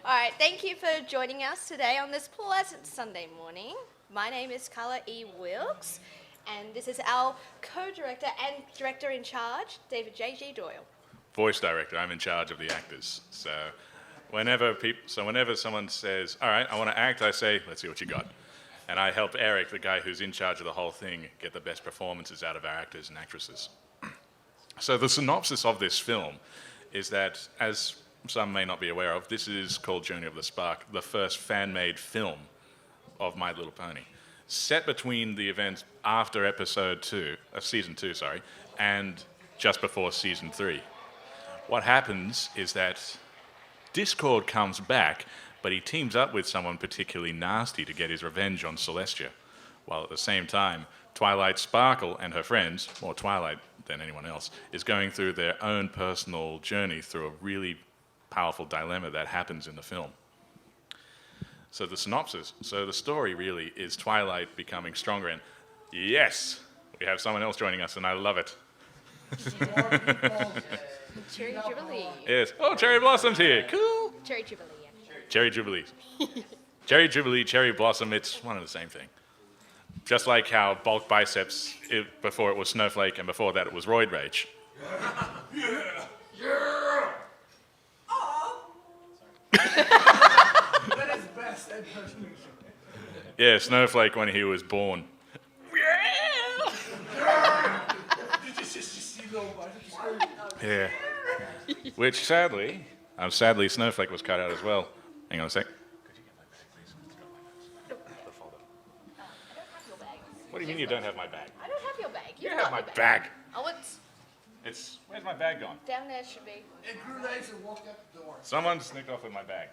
All right, thank you for joining us today on this pleasant Sunday morning. My name is Carla E. Wilkes, and this is our co-director and director in charge, David J.G. Doyle. Voice director. I'm in charge of the actors. So whenever someone says, "All right, I want to act," I say, "Let's see what you got," and I help Eric, the guy who's in charge of the whole thing, get the best performances out of our actors and actresses. So the synopsis of this film is that, as some may not be aware of, this is called Journey of the Spark, the first fan-made film of My Little Pony, set between the events after season 2, and just before season 3. What happens is that Discord comes back, but he teams up with someone particularly nasty to get his revenge on Celestia, while at the same time, Twilight Sparkle and her friends, more Twilight than anyone else, is going through their own personal journey through a really powerful dilemma that happens in the film. So the synopsis, the story really is Twilight becoming stronger, and yes, we have someone else joining us, and I love it. Cherry Jubilee. Yes. Oh, Cherry Blossom's here. Cool. Cherry Jubilee, yeah. Cherry Jubilee. Cherry Jubilee, Cherry Blossom, it's one and the same thing. Just like how bulk biceps, before it was Snowflake, and before that it was Roid Rage. That is best impersonation. Yeah, Snowflake when he was born. Did you just see little biceps? Yeah. Which sadly Snowflake was cut out as well. Hang on a sec. What do you mean you don't have my bag? I don't have your bag. You You've have got my your bag. Oh, Where's my bag gone? down there should be. It grew legs and walked out the door. Someone sneaked off with my bag.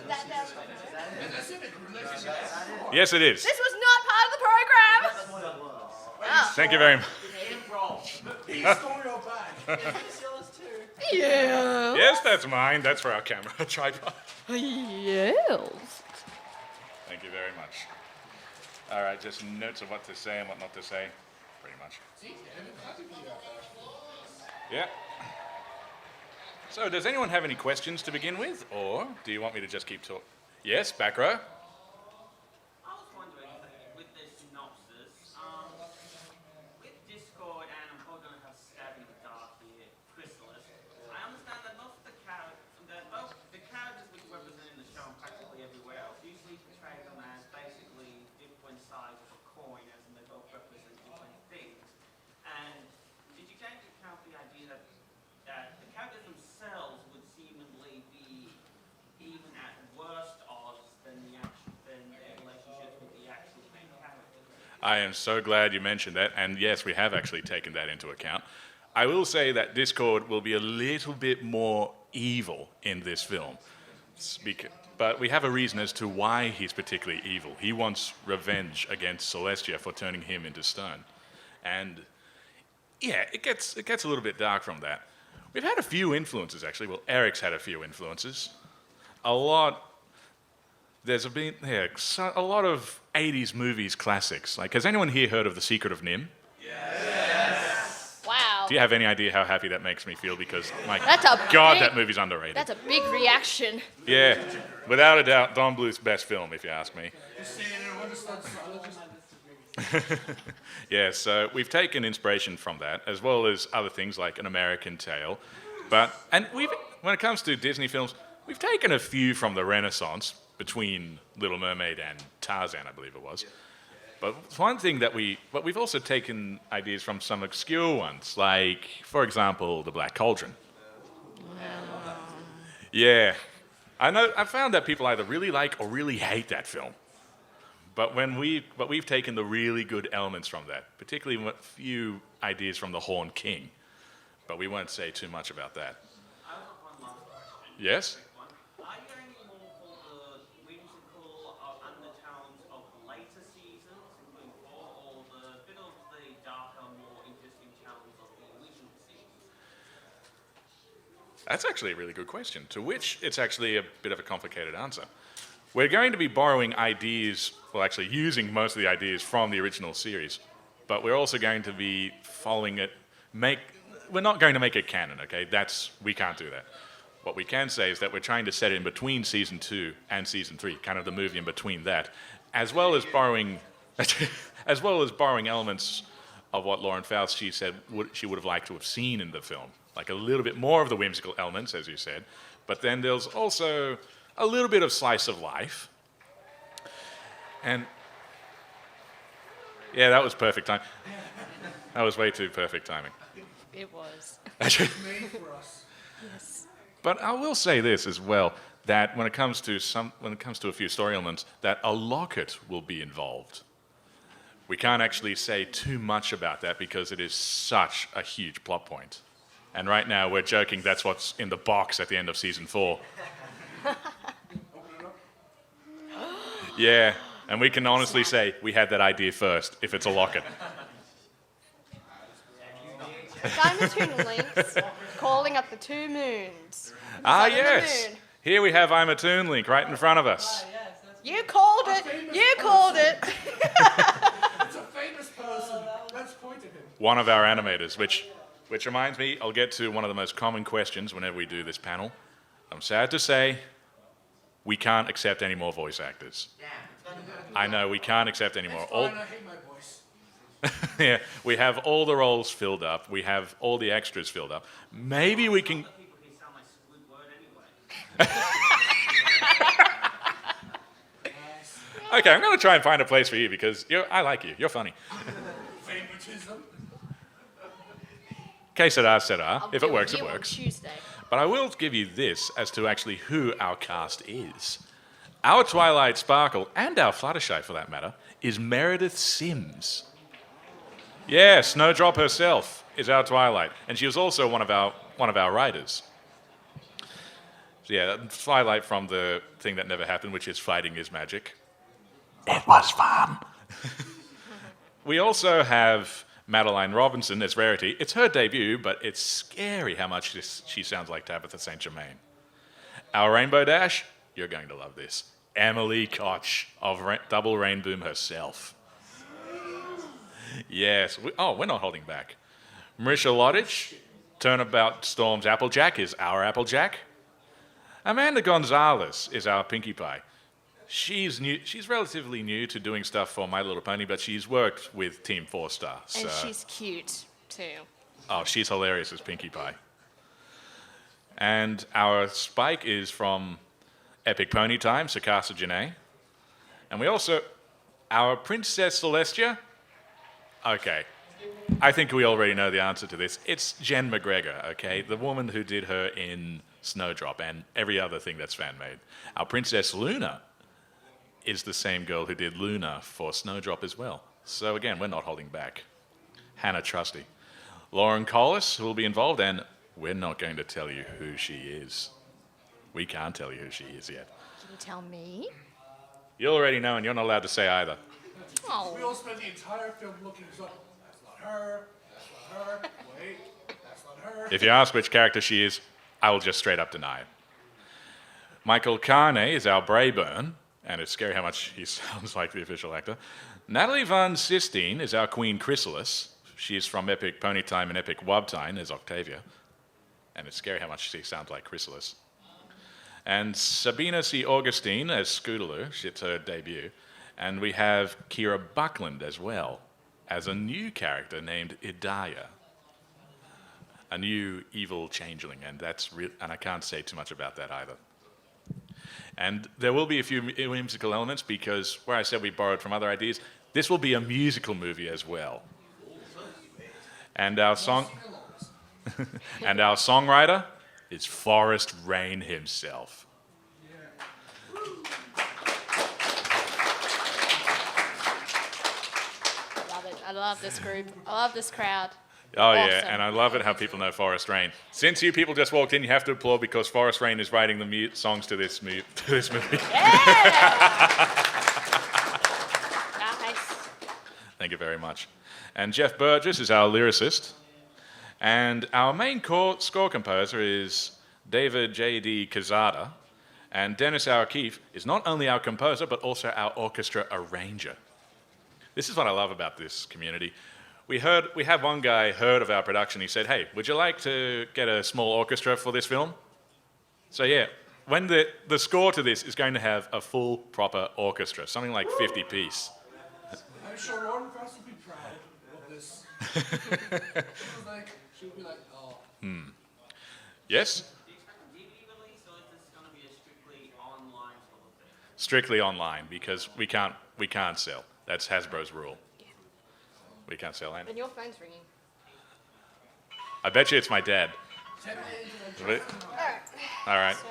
That down. That's it, it grew legs. Yes, it is. This was not part of the program. Oh. Thank you very much. He stole your bag. Yeah. Yes, that's mine. That's for our camera tripod. Yes. Thank you very much. All right, just notes of what to say and what not to say, pretty much. Yeah. So, does anyone have any questions to begin with, or do you want me to just keep talking? Yes, back row. I was wondering, with this synopsis, with Discord, and I'm probably going to have stab in the dark here, Chrysalis, I understand that most of the characters which are represented in the show and practically everywhere else usually portray them as basically different sides of a coin, as in they both represent different things. And did you take into account the idea that the characters themselves would seemingly be even at worst odds than their relationships with the actual main characters? I am so glad you mentioned that, and yes, we have actually taken that into account. I will say that Discord will be a little bit more evil in this film, but we have a reason as to why he's particularly evil. He wants revenge against Celestia for turning him into stone, and yeah, it gets a little bit dark from that. We've had a few influences, actually. Well, Eric's had a few influences. A lot. There's been a lot of 80s movies classics. Like, has anyone here heard of The Secret of Nim? Wow. Do you have any idea how happy that makes me feel? Because, my That's a God, big- that movie's underrated. That's a big reaction. Yeah, without a doubt, Don Bluth's best film, if you ask me. Yeah, so we've taken inspiration from that, as well as other things like An American Tale. When it comes to Disney films, we've taken a few from the Renaissance, between Little Mermaid and Tarzan, I believe it was. But one thing but we've also taken ideas from some obscure ones, like, for example, The Black Cauldron. Yeah, I found that people either really like or really hate that film. But we've taken the really good elements from that, particularly a few ideas from The Horned King. But we won't say too much about that. I have one last question. Yes? Are you going more for the whimsical undertones of later seasons, including 4, or the bit of the darker, more interesting tones of the original seasons? That's actually a really good question, to which it's actually a bit of a complicated answer. We're going to be borrowing ideas, well, actually using most of the ideas from the original series, but we're also going to be following it, we're not going to make it canon, okay? We can't do that. what we can say is that we're trying to set it in between season 2 and season 3, kind of the movie in between that, as well as borrowing elements of what Lauren Faust she said she would have liked to have seen in the film, like a little bit more of the whimsical elements, as you said, but then there's also a little bit of slice of life. And yeah, that was perfect time. That was way too perfect timing. It was. Made for us. Yes. But I will say this as well, that when it comes to a few story elements, that a locket will be involved. We can't actually say too much about that because it is such a huge plot point. And right now we're joking that's what's in the box at the end of season 4. Yeah, and we can honestly say we had that idea first if it's a locket. Diamond links calling up the 2 moons. Ah, Sun and the yes. moon. Here we have I'm a Toon Link right in front of us. You called it. You called it. It's a famous person. Let's point at him. One of our animators, which reminds me, I'll get to one of the most common questions whenever we do this panel. I'm sad to say, we can't accept any more voice actors. I know, we can't accept any more. It's fine, I hate my voice. Yeah, we have all the roles filled up. We have all the extras filled up. Maybe we can... People here sound like Squidward anyway. Okay, I'm going to try and find a place for you because I like you. You're funny. Favoritism. Que sera, sera. I'll If it do works, it you on works. Tuesday. But I will give you this as to actually who our cast is. Our Twilight Sparkle, and our Fluttershy for that matter, is Meredith Sims. Yeah, Snowdrop herself is our Twilight, and she was also one of our writers. So yeah, Twilight from the thing that never happened, which is Fighting is Magic. It was fun. We also have Madeline Robinson as Rarity. It's her debut, but it's scary how much she sounds like Tabitha St. Germain. Our Rainbow Dash, you're going to love this. Emily Koch of Double Rain Boom herself. Yes. We're not holding back. Marisha Lottich, Turnabout Storm's Applejack, is our Applejack. Amanda Gonzalez is our Pinkie Pie. She's new. She's relatively new to doing stuff for My Little Pony, but she's worked with Team 4-Star. So. And she's cute, too. Oh, she's hilarious as Pinkie Pie. And our Spike is from Epic Pony Time, Sakasa Janae. And we also, our Princess Celestia, okay, I think we already know the answer to this. It's Jen McGregor, okay, the woman who did her in Snowdrop and every other thing that's fan-made. Our Princess Luna is the same girl who did Luna for Snowdrop as well. So again, we're not holding back. Hannah Trusty. Lauren Collis will be involved, and we're not going to tell you who she is. We can't tell you who she is yet. Can you tell me? You already know, and you're not allowed to say either. We Oh, all spent the entire film looking so. That's not her. That's not her. Wait. That's not her. If you ask which character she is, I will just straight up deny it. Michael Carne is our Brayburn, and it's scary how much he sounds like the official actor. Natalie Van Sistine is our Queen Chrysalis. She's from Epic Ponytime and Epic Wubtime as Octavia. And it's scary how much she sounds like Chrysalis. And Sabina C. Augustine as Scootaloo. It's her debut. And we have Kira Buckland as well, as a new character named Idaya. A new evil changeling, and and I can't say too much about that either. And there will be a few whimsical elements because where I said we borrowed from other ideas, this will be a musical movie as well. And our songwriter is Forrest Rain himself. love it. I love this group. I love this crowd. Oh, yeah, Awesome. and I love it how people know Forrest Rain. Since you people just walked in, you have to applaud because Forrest Rain is writing the songs to this movie. Nice. Thank you very much. And Jeff Burgess is our lyricist. And our main score composer is David J.D. Kazada. And Dennis O'Keefe is not only our composer, but also our orchestra arranger. This is what I love about this community. We had one guy heard of our production. He said, "Hey, would you like to get a small orchestra for this film?" So yeah, when the score to this is going to have a full, proper orchestra, something like 50 piece. I'm sure Lauren Faust will be proud of this. She'll be like, oh. Yes? Do you expect a DVD release, or is this going to be a strictly online sort of thing? Strictly online, because we can't sell. That's Hasbro's rule. We can't sell anything. And your phone's ringing. I bet you it's my dad. Alright. All right. So,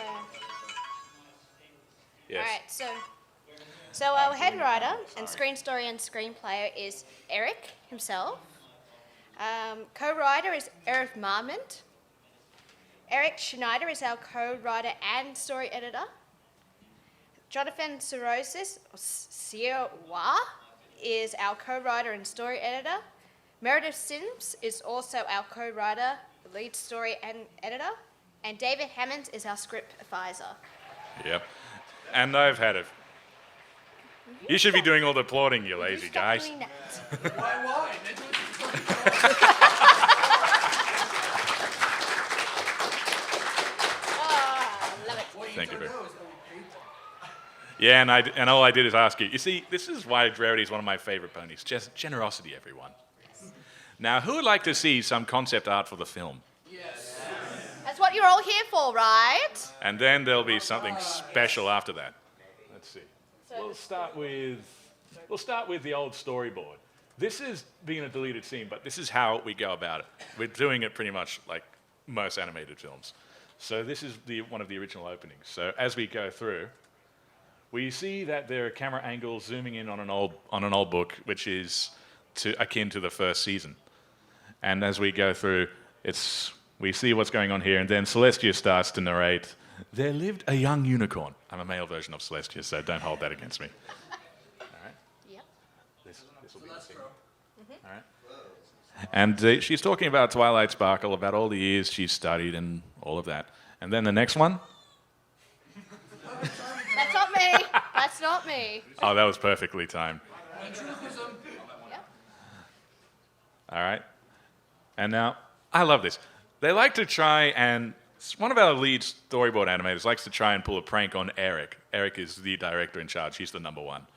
Yes. Alright, so our head writer and screen story and screenplay is Eric himself. Co-writer is Eric Marmont. Eric Schneider is our co-writer and story editor. Jonathan Sorosis, Sierwa, is our co-writer and story editor. Meredith Sims is also our co-writer, lead story and editor. And David Hammonds is our script advisor. Yep. And I've had it. You should be doing all the applauding, you lazy Stop guys. doing that. Why? Oh, love it. What you Thank you don't very know is that we paid them. Yeah, and all I did is ask you. You see, this is why Rarity is one of my favorite ponies. Just generosity, everyone. Now, who would like to see some concept art for the film? Yes. That's what you're all here for, right? And then there'll be something special after that. Let's see. So We'll start with the old storyboard. This is being a deleted scene, but this is how we go about it. We're doing it pretty much like most animated films. So this is one of the original openings. So as we go through, we see that there are camera angles zooming in on an old book, which is akin to the first season. And as we go through, we see what's going on here, and then Celestia starts to narrate, "There lived a young unicorn." I'm a male version of Celestia, so don't hold that against me. All right? Yep. This will be the scene. All right? And she's talking about Twilight Sparkle, about all the years she's studied and all of that. And then the next one, That's not me. That's not me. oh, that was perfectly timed. Yep. All right? And now, I love this. They like to try and, one of our lead storyboard animators likes to try and pull a prank on Eric. Eric is the director in charge. He's the number one.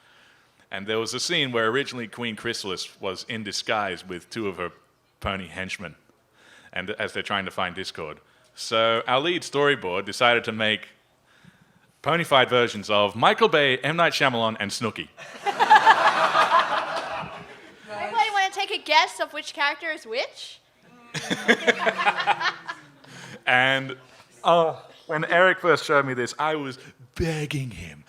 And there was a scene where originally Queen Chrysalis was in disguise with two of her pony henchmen, and as they're trying to find Discord. So our lead storyboard decided to make ponified versions of Michael Bay, M. Night Shyamalan, and Snooki. Anybody want to take a guess of which character is which? And when Eric first showed me this, I was begging him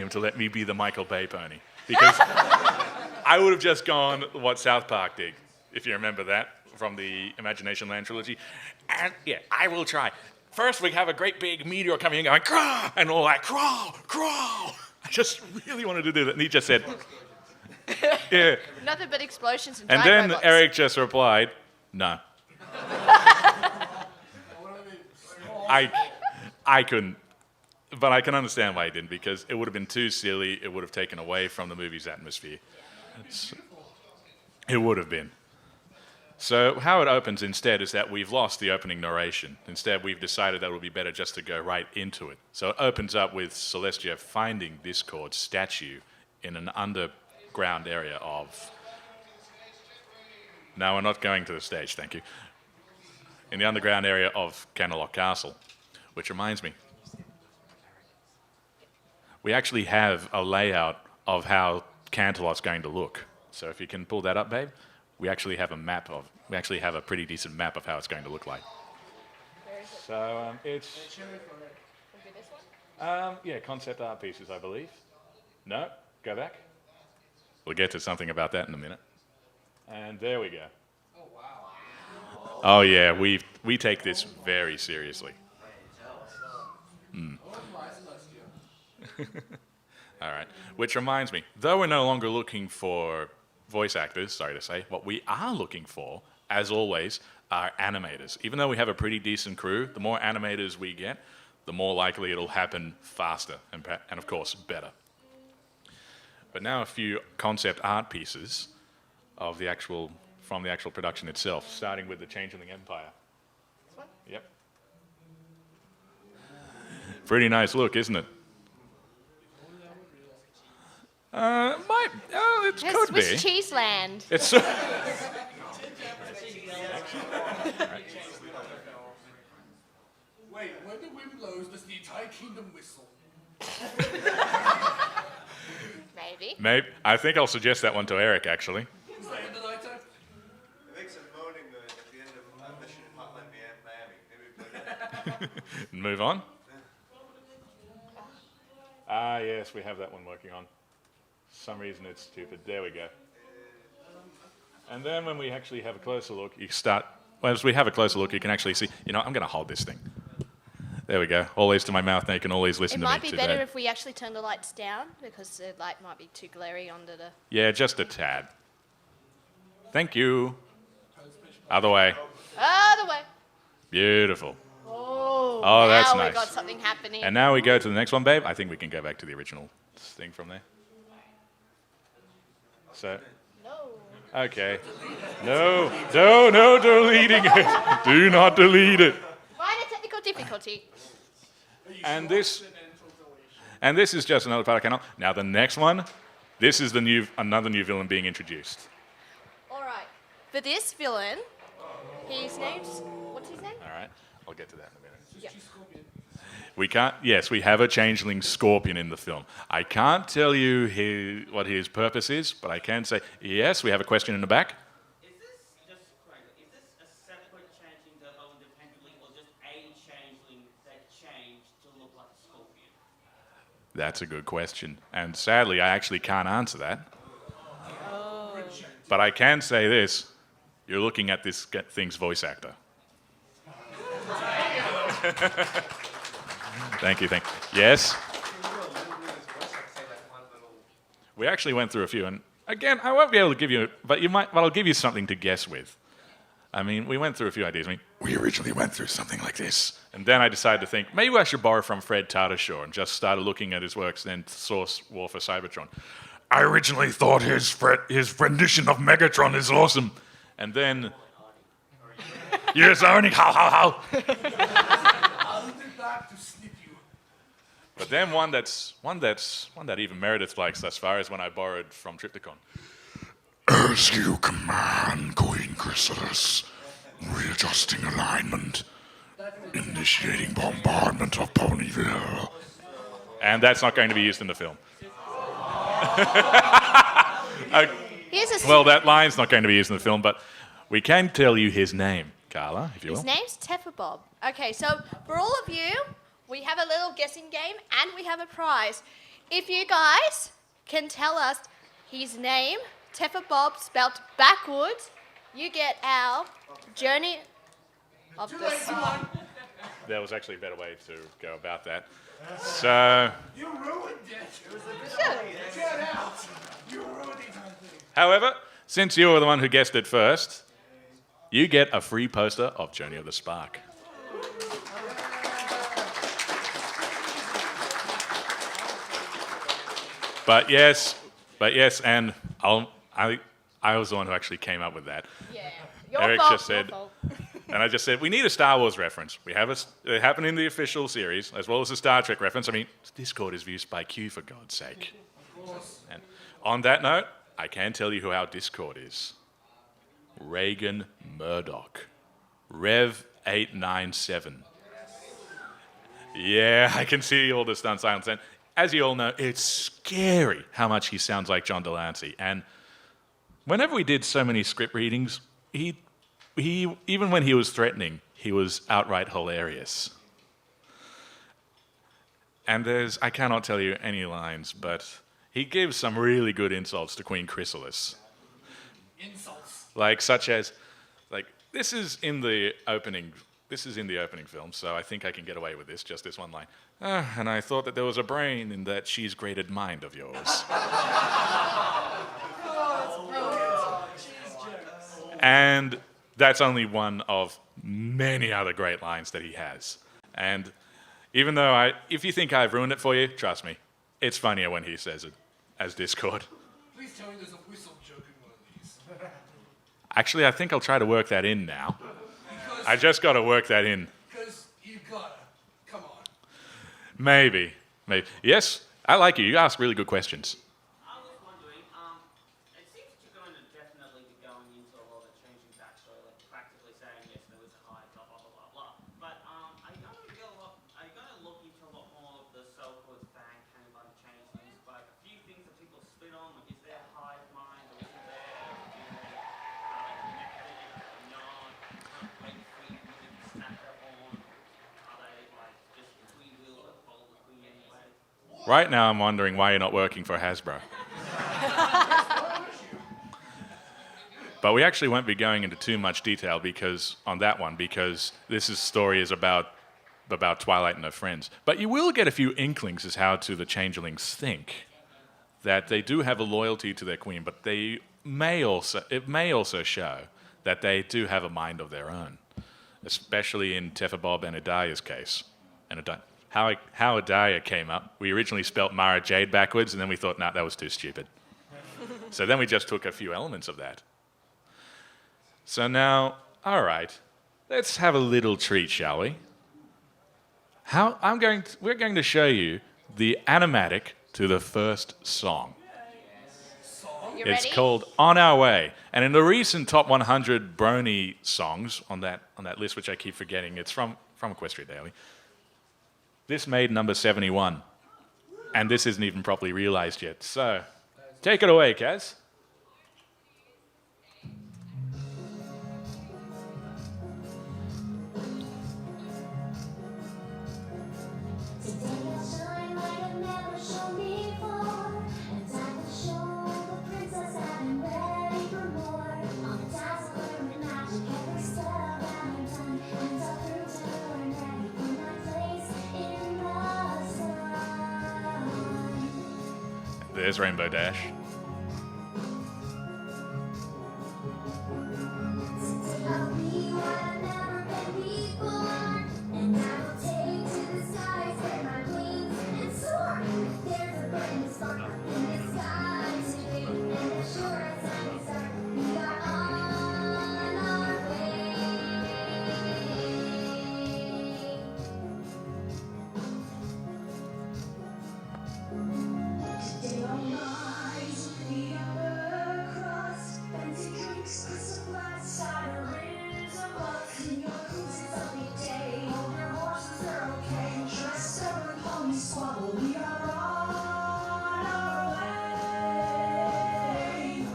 to let me be the Michael Bay pony. Because I would have just gone what South Park did, if you remember that, from the Imagination Land trilogy. And yeah, I will try. First, we have a great big meteor coming in going, crawl, and all like, crawl, crawl. I just really wanted to do that. And he just said, yeah. Nothing but explosions and And giant then robots. Eric just replied, no. I couldn't. But I can understand why he didn't, because it would have been too silly. It would have taken away from the movie's atmosphere. So, it would have been. So how it opens instead is that we've lost the opening narration. Instead, we've decided that it would be better just to go right into it. So it opens up with Celestia finding Discord's statue in an underground area of... No, we're not going to the stage, thank you. In the underground area of Camelot Castle, which reminds me, we actually have a layout of how Canterlot's going to look. So if you can pull that up, babe, we actually have a pretty decent map of how it's going to look like. Where is it? So it's, Would be this one? yeah, concept art pieces, I believe. No, go back. We'll get to something about that in a minute. And there we go. Oh, wow. Oh yeah, we take this very seriously. All right. Which reminds me, though we're no longer looking for voice actors, sorry to say, what we are looking for, as always, are animators. Even though we have a pretty decent crew, the more animators we get, the more likely it'll happen faster and of course, better. But now a few concept art pieces of from the actual production itself, starting with the Changeling Empire. This one? Yep. Pretty nice look, isn't it? Might. Oh, it could be. Swiss cheese land. It's. Wait, when the wind blows, does the entire kingdom whistle? Maybe. Maybe. I think I'll suggest that one to Eric, actually. Is that in the night time? It makes a moaning noise at the end of Mission Hotline Miami. Maybe play that. And move on. Ah, yes, we have that one working on. For some reason it's stupid. There we go. And then when we actually have a closer look, you start. Well, as we have a closer look, you can actually see. You know, I'm going to hold this thing. There we go. Always to my mouth. Now you can always listen It to me might be today. better if we actually turn the lights down because the light might be too glary under the. Yeah, just a tad. Thank you. Other way. Other way. Beautiful. Oh, Oh, that's now nice. we got something happening. And now we go to the next one, babe. I think we can go back to the original thing from there. So, No. okay. No, deleting it. Do not delete it. Minor technical difficulty. And this is just another part of the canal. Now the next one, this is another new villain being introduced. All right. For this villain, his name's what's his name? All right, I'll get to that in a minute. Yeah. We can't. Yes, we have a changeling scorpion in the film. I can't tell you what his purpose is, but I can say yes. We have a question in the back. Is this a separate changeling that go independently, or just a changeling that changed to look like a scorpion? That's a good question, and sadly, I actually can't answer that. But I can say this: you're looking at this thing's voice actor. Thank you. Yes? We actually went through a few, and again, I won't be able to give you, but I'll give you something to guess with. I mean, we went through a few ideas. I mean, we originally went through something like this, and then I decided to think, maybe I should borrow from Fred Tatasciore, and just started looking at his works, then Source War for Cybertron. I originally thought his rendition of Megatron is awesome, and then... Yes, Arnie, how? I'll be back to snip you. But then one that even Meredith likes thus far is one I borrowed from Triptychon. As you command, Queen Chrysalis, readjusting alignment, initiating bombardment of Ponyville. And that's not going to be used in the film. Well, that line's not going to be used in the film, but we can tell you his name, Carla, if you will. His name's Teffabob. Okay, so for all of you, we have a little guessing game and we have a prize. If you guys can tell us his name, Teffabob spelt backwards, you get our Journey of the Smart. There was actually a better way to go about that. So, You ruined it. Get out. You ruined the entire thing. however, since you were the one who guessed it first, you get a free poster of Journey of the Spark. But yes, and I was the one who actually came up with that. Yeah, your Eric fault, just your said- fault. And I just said, we need a Star Wars reference. We have it happened in the official series, as well as a Star Trek reference. I mean, Discord is used by Q, for God's sake. And on that note, I can tell you who our Discord is. Reagan Murdoch. Rev 897. Yeah, I can see all the stunt silence. And as you all know, it's scary how much he sounds like John Delancey. And whenever we did so many script readings, he even when he was threatening, he was outright hilarious. And I cannot tell you any lines, but he gives some really good insults to Queen Chrysalis. Insults. Such as, this is in the opening film, so I think I can get away with this, just this one line. And I thought that there was a brain in that cheese-grated mind of yours. And that's only one of many other great lines that he has. And even though if you think I've ruined it for you, trust me, it's funnier when he says it as Discord. Please tell me there's a whistle joke in one of these. Actually, I think I'll try to work that in now. Because I just got to work that in. you gotta. Come on. Maybe. Yes, I like you. You ask really good questions. I was wondering, it seems that you're going to definitely be going into a lot of changing backstory, like practically saying yes, there was a high, blah blah blah blah blah. But are you going to get a lot? Are you going to look into a lot more of the so-called fan came by changelings? Like a few things that people split on. Like, is there hive mind, or is there method or not? Like free music snacker on? Are they like just free will that follow the queen anyway? Right now, I'm wondering why you're not working for Hasbro. But we actually won't be going into too much detail because this story is about Twilight and her friends. But you will get a few inklings as how to the changelings think that they do have a loyalty to their queen, but it may also show that they do have a mind of their own, especially in Teffabob and Adaya's case. And how Adaya came up, we originally spelt Mara Jade backwards, and then we thought, nah, that was too stupid. So then we just took a few elements of that. So now, all right, let's have a little treat, shall we? We're going to show you the animatic to the first song. You It's ready? called On Our Way. And in the recent top 100 Brony songs on that list, which I keep forgetting, it's from Equestria Daily. This made number 71. And this isn't even properly realized yet. So, take it away, Kaz. Today I'll shine like I've never shone before, and time will show the princess that I'm ready for more. On the dazzler and magic, every step that I've done, and I'll prove to her I'm ready for my place in the sun. There's Rainbow Dash. Today I'll be what I've never been before, and I will take to the skies, spread my wings and soar. There's a brand new spark in the sky today, and as sure as I start, we are on our way. Today I'll rise, we are across, fancy drinks, crystal glass, cider rings of us. In your cruises of the day, hold your horses, they're okay. Dressed up in pony squabble, we are on our way.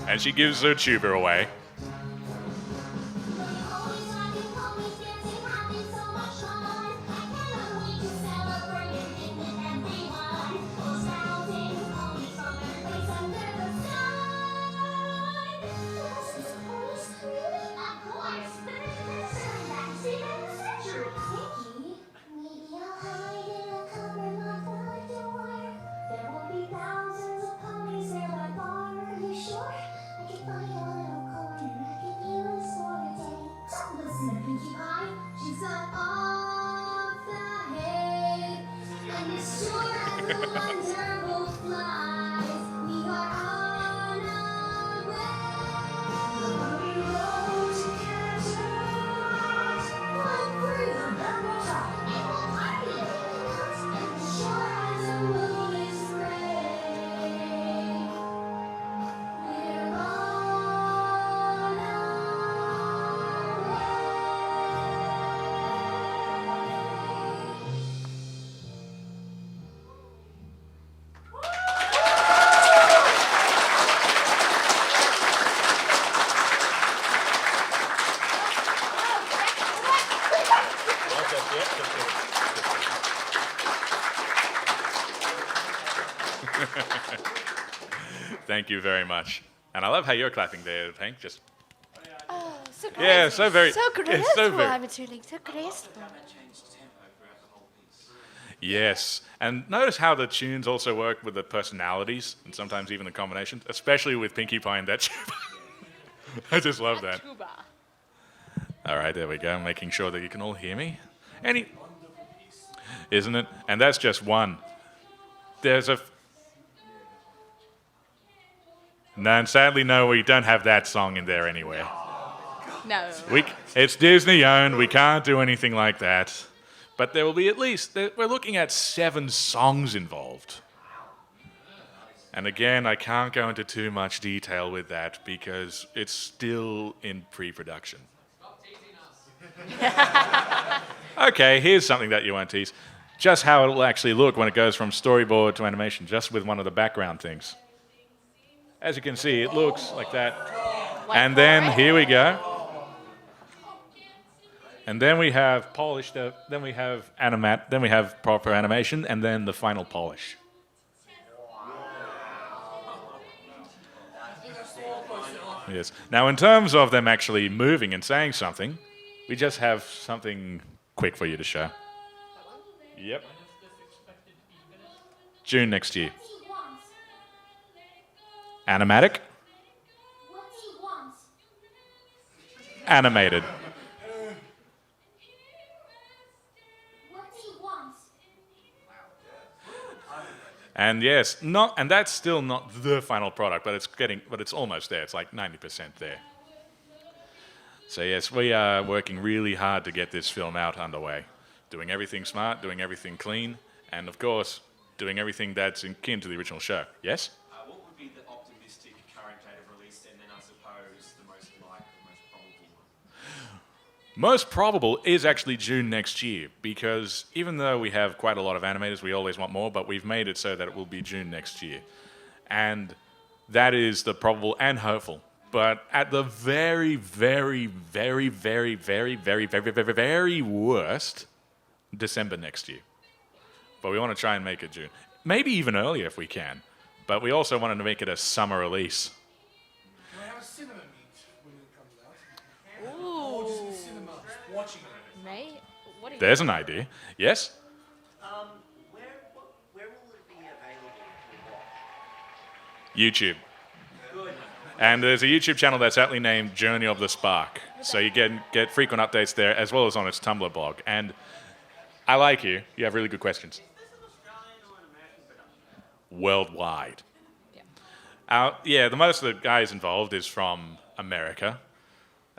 And she gives her tuba away. Always riding ponies, dancing, having so much fun. I cannot wait to celebrate and picnic everyone. Those mountain ponies from every place under the sun. Lessons, ponies, really? Of course. Better than that, save the century. Mickey, maybe I'll hide in a cupboard locked by the door. There will be thousands of ponies there by bar. Are you sure? I can find a little corner. I can use for a day. Don't listen to Pinkie Pie. She's got off the hay. And as sure as the wonderful flies, we are on our way. We roll together, flying free on the top, and we'll party it. And as sure as the moon is gray, we're on our way. Thank you very much. And I love how you're clapping there, Hank. Just Oh, so great. yeah, so very, So yeah, graceful, so very. I'm tuning. So graceful. Yes, and notice how the tunes also work with the personalities and sometimes even the combinations, especially with Pinkie Pie and that tuba. I just love that. Tuba. All right, there we go. Making sure that you can all hear me. Isn't it? And that's just one. There's a. No, and sadly, no, we don't have that song in there anywhere. No. It's Disney owned. We can't do anything like that. But there will be at least, we're looking at 7 songs involved. And again, I can't go into too much detail with that because it's still in pre-production. Okay, here's something that you won't tease. Just how it'll actually look when it goes from storyboard to animation, just with one of the background things. As you can see, it looks like that. And then here we go. And then we have polished, then we have then we have proper animation, and then the final polish. Yes. Now, in terms of them actually moving and saying something, we just have something quick for you to show. Yep. June next year. What he wants. Animatic, What he wants. animated. What he wants. And yes, and that's still not the final product, but it's almost there. It's like 90% there. So yes, we are working really hard to get this film out underway. Doing everything smart, doing everything clean, and of course, doing everything that's akin to the original show. Yes? What would be the optimistic current date of release, and then I suppose the most likely, most probable one? Most probable is actually June next year, because even though we have quite a lot of animators, we always want more, but we've made it so that it will be June next year. And that is the probable and hopeful. But at the very, very, very, very, very, very, very, very, very worst, December next year. But we want to try and make it June. Maybe even earlier if we can. But we also wanted to make it a summer release. Can I have a cinema meet when it comes out? Or just in the cinema, just watching it. May? What are you? There's an idea. Yes? Where will it be available to watch? YouTube. And there's a YouTube channel that's aptly named Journey of the Spark. So you get frequent updates there, as well as on its Tumblr blog. And I like you. You have really good questions. Is this an Australian or an American production? Worldwide. The most of the guys involved is from America.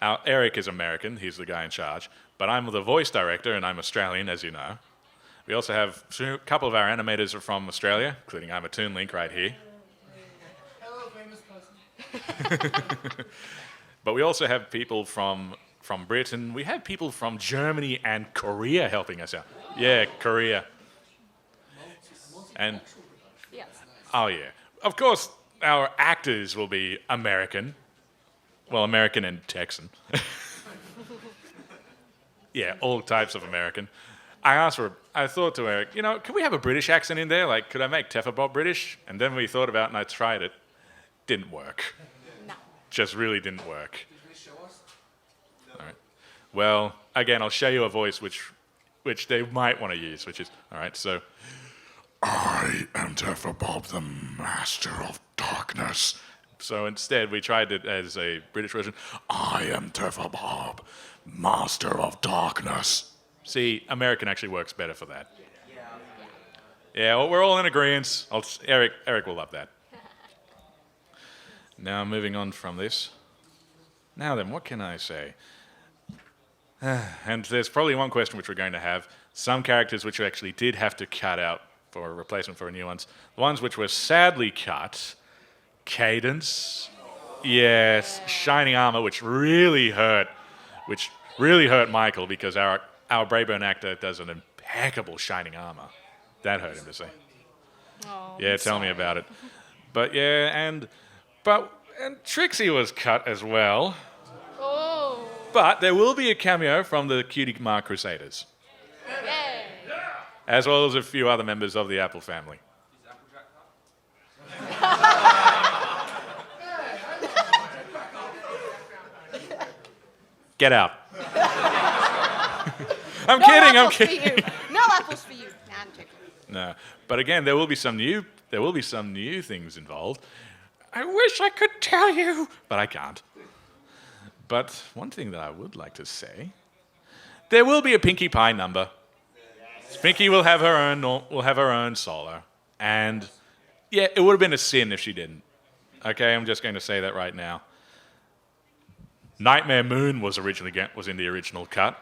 Eric is American. He's the guy in charge. But I'm the voice director, and I'm Australian, as you know. We also have a couple of our animators are from Australia, including I'm a Toon Link right here. Hello, famous person. But we also have people from Britain. We have people from Germany and Korea helping us out. Yeah, Korea. And Yes. oh yeah, of course our actors will be American. Well, American and Texan. Yeah, all types of American. I thought to Eric, can we have a British accent in there? Like, could I make Teffa Bob British? And then we thought about it and I tried it. Didn't work. No. Just really didn't work. All right. Well, again, I'll show you a voice which they might want to use, which is, all right, so. I am Teffa Bob, the Master of Darkness. So instead, we tried it as a British version. I am Teffa Bob, Master of Darkness. See, American actually works better for that. Yeah, well, we're all in agreement. Eric will love that. Now, moving on from this. Now then, what can I say? And there's probably one question which we're going to have. Some characters which we actually did have to cut out for a replacement for new ones. The ones which were sadly cut. Cadence. Yes. Shining Armor, which really hurt Michael because our Brayburn actor does an impeccable Shining Armor. That hurt him to see. Oh, Yeah, tell me about it. But yeah, and Trixie was cut as well. Oh. But there will be a cameo from the Cutie Mark Crusaders, Yay. as well as a few other members of the Apple family. Get out. I'm kidding. For you. No apples for you. Nah, I'm joking. No, but again, there will be some new things involved. I wish I could tell you, but I can't. But one thing that I would like to say, there will be a Pinkie Pie number. Pinkie will have her own solo, and yeah, it would have been a sin if she didn't. Okay, I'm just going to say that right now. Nightmare Moon was in the original cut,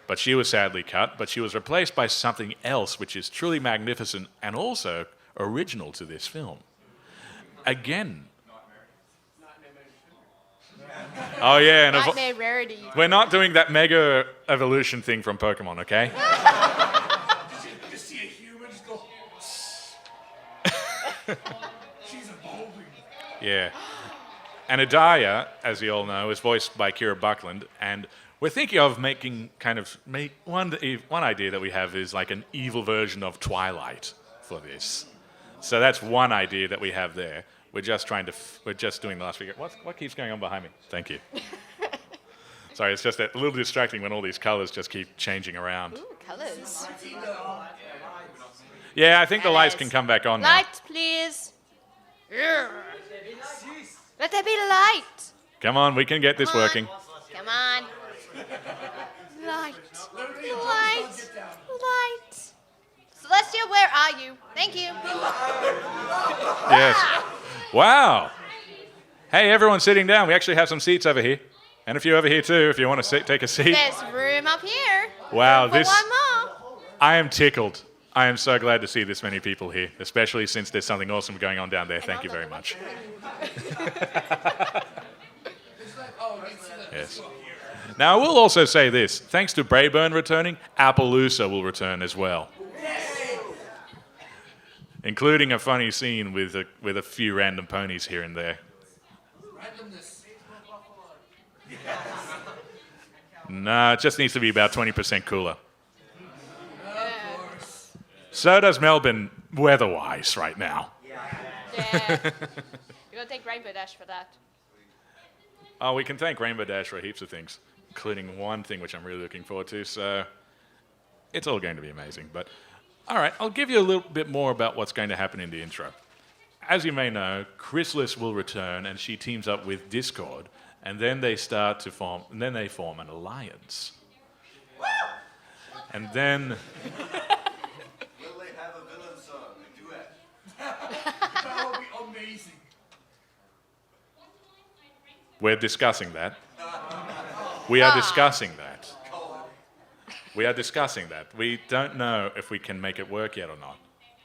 but she was sadly cut. But she was replaced by something else, which is truly magnificent and also original to this film. Again. Oh yeah, and Nightmare Rarity. we're not doing that mega evolution thing from Pokemon, okay? You see a human just go. She's evolving. Yeah. And Adaya, as you all know, is voiced by Kira Buckland, and we're thinking of making one idea that we have is like an evil version of Twilight for this. So that's one idea that we have there. We're just doing the last figure. What keeps going on behind me? Thank you. Sorry, it's just a little distracting when all these colors just keep changing around. Ooh, colours. Yeah, I think the lights Colours. can come back on now. Light, please. Let there be light. Come on, we can get this working. Come on. Light. Light. Light. Celestia, where are you? Thank you. Yes. Wow. Hey, everyone sitting down. We actually have some seats over here. And a few over here too, if you want to take a seat. There's room up here. Wow, For one more. I am tickled. I am so glad to see this many people here, especially since there's something awesome going on down there. Thank you very much. Yes. Now, I will also say this. Thanks to Brayburn returning, Appaloosa will return as well. Including a funny scene with a few random ponies here and there. Randomness. Nah, it just needs to be about 20% cooler. So does Melbourne weather-wise right now. Yeah. You're going to take Rainbow Dash for that. Oh, we can thank Rainbow Dash for heaps of things, including one thing which I'm really looking forward to, so it's all going to be amazing. But, all right, I'll give you a little bit more about what's going to happen in the intro. As you may know, Chrysalis will return, and she teams up with Discord, and then they form an alliance. And then... Will they have a villain song, a duet? That would be amazing. We're discussing that. We are discussing that. We are discussing that. We don't know if we can make it work yet or not.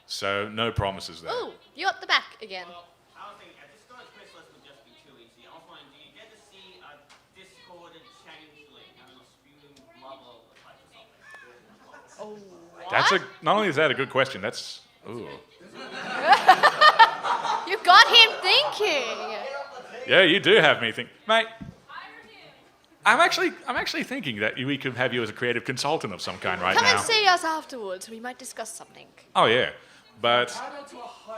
So, no promises there. Ooh, you're at the back again. I was thinking, a Discord Chrysalis would just be too easy. I was wondering, do you get to see a Discorded changeling having a spewing lava over the place or something? Oh, what? Not only is that a good question, that's... Ooh. You got him thinking. Yeah, you do have me think, mate. I'm actually thinking that we could have you as a creative consultant of some kind right Come now. and see us afterwards. We might discuss something. Oh yeah, but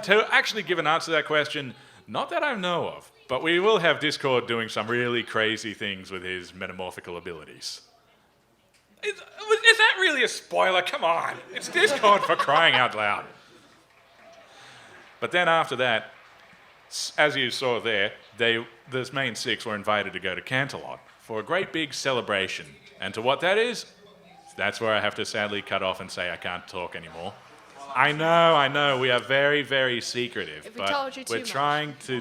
to actually give an answer to that question, not that I know of, but we will have Discord doing some really crazy things with his metamorphical abilities. Is that really a spoiler? Come on, it's Discord for crying out loud. But then after that, as you saw there, the main six were invited to go to Canterlot for a great big celebration. And to what that is, that's where I have to sadly cut off and say I can't talk anymore. I know, we are very, very secretive, If we but told you too we're much. trying to...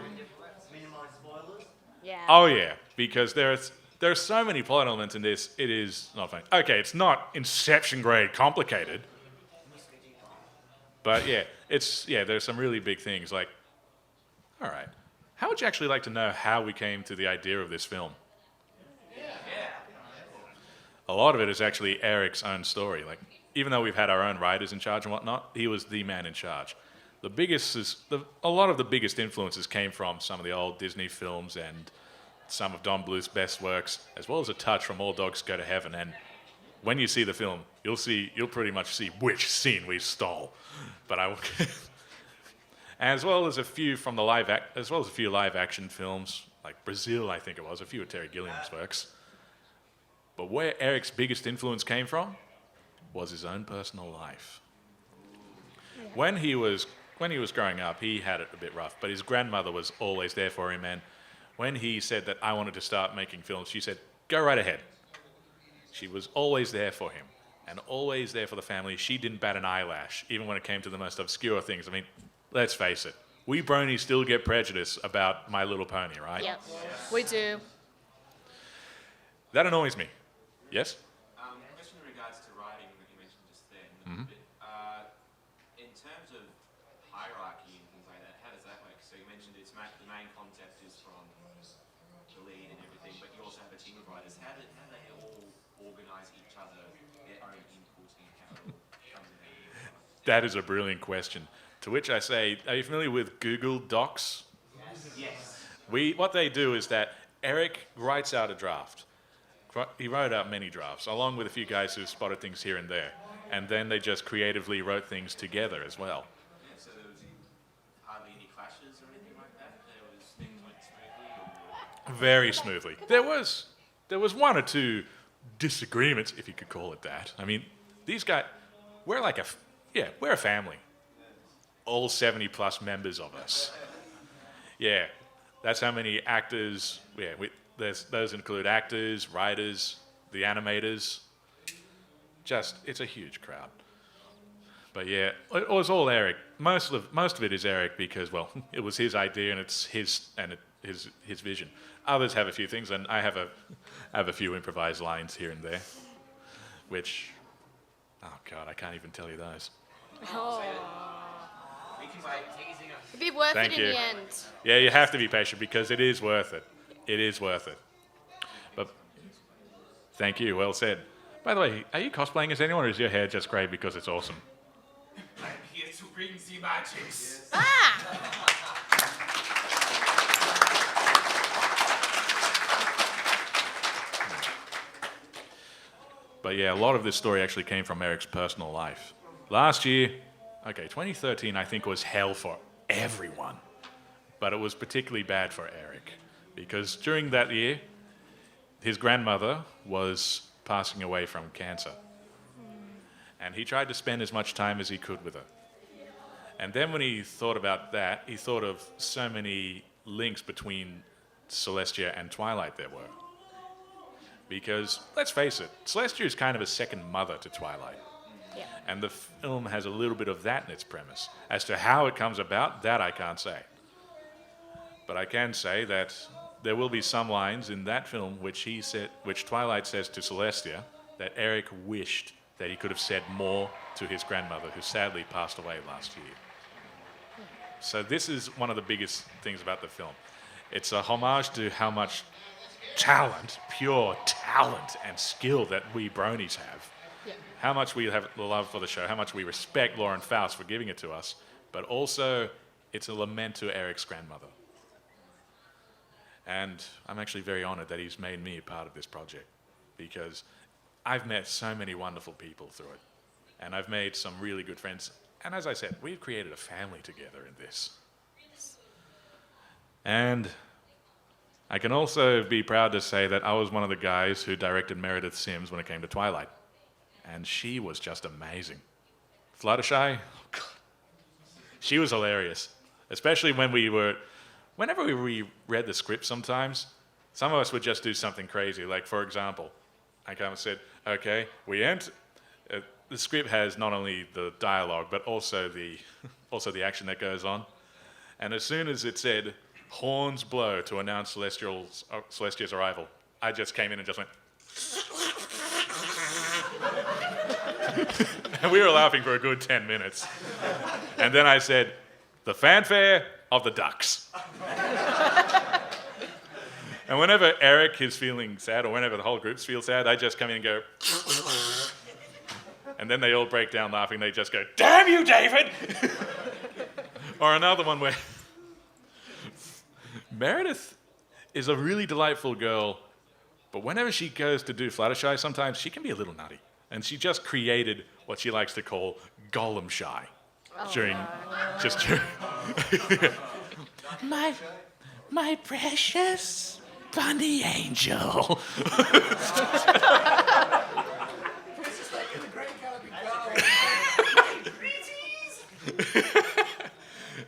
Minimize spoilers. Yeah. Oh yeah, because there are so many plot elements in this, it is not fun. Okay, it's not Inception grade complicated, but yeah, there's some really big things like, all right, how would you actually like to know how we came to the idea of this film? A lot of it is actually Eric's own story. Like, even though we've had our own writers in charge and whatnot, he was the man in charge. A lot of the biggest influences came from some of the old Disney films and some of Don Bluth's best works, as well as a touch from All Dogs Go to Heaven. And when you see the film, you'll pretty much see which scene we stole. But as well as a few from the live action films, like Brazil, I think it was, a few of Terry Gilliam's works. But where Eric's biggest influence came from was his own personal life. Yeah. When he was growing up, he had it a bit rough, but his grandmother was always there for him, and when he said that I wanted to start making films, she said, go right ahead. She was always there for him, and always there for the family. She didn't bat an eyelash, even when it came to the most obscure things. I mean, let's face it, we bronies still get prejudice about My Little Pony, right? Yep, we do. That annoys me. Yes? Question in regards to writing that you mentioned just then. In terms of hierarchy and things like that, how does that work? So you mentioned the main concept is from the lead and everything, but you also have a team of writers. How do they all organise each other, their own input, and how it all comes about? That is a brilliant question. To which I say, are you familiar with Google Docs? Yes. What they do is that Eric writes out a draft. He wrote out many drafts, along with a few guys who spotted things here and there. And then they just creatively wrote things together as well. Yeah, so there was hardly any clashes or anything like that? Things went smoothly? Or... Very smoothly. There was one or two disagreements, if you could call it that. I mean, these guys, we're a family. All 70 plus members of us. Yeah, that's how many actors, those include actors, writers, the animators. It's a huge crowd. But yeah, it was all Eric. Most of it is Eric because, well, it was his idea and it's his vision. Others have a few things, and I have a few improvised lines here and there, which, oh God, I can't even tell you those. Oh. We can say teasing us. It'd be worth Thank it you. in the end. Yeah, you have to be patient because it is worth it. It is worth it. But thank you, well said. By the way, are you cosplaying as anyone, or is your hair just grey because it's awesome? I'm here to bring the magics. But yeah, a lot of this story actually came from Eric's personal life. Last year, 2013, I think was hell for everyone. But it was particularly bad for Eric because during that year, his grandmother was passing away from cancer. And he tried to spend as much time as he could with her. And then when he thought about that, he thought of so many links between Celestia and Twilight there were. Because, let's face it, Celestia is kind of a second mother to Twilight. Yeah. And the film has a little bit of that in its premise. As to how it comes about, that I can't say. But I can say that there will be some lines in that film which Twilight says to Celestia that Eric wished that he could have said more to his grandmother, who sadly passed away last year. So this is one of the biggest things about the film. It's a homage to how much talent, pure talent and skill that we bronies have. Yeah. How much we have the love for the show, how much we respect Lauren Faust for giving it to us, but also it's a lament to Eric's grandmother. And I'm actually very honored that he's made me a part of this project because I've met so many wonderful people through it. And I've made some really good friends. And as I said, we've created a family together in this. And I can also be proud to say that I was one of the guys who directed Meredith Sims when it came to Twilight. And she was just amazing. Fluttershy, oh God. She was hilarious. Especially whenever we read the script sometimes, some of us would just do something crazy. Like, for example, I kind of said, okay, the script has not only the dialogue, but also the action that goes on. And as soon as it said, horns blow to announce Celestia's arrival, I just came in and just went... And we were laughing for a good 10 minutes. And then I said, the fanfare of the ducks. And whenever Eric is feeling sad, or whenever the whole group feels sad, I just come in and go... And then they all break down laughing. They just go, damn you, David! Or another one where Meredith is a really delightful girl, but whenever she goes to do Fluttershy, sometimes she can be a little nutty. And she just created what she likes to call Gollum shy. During. My precious bunny angel.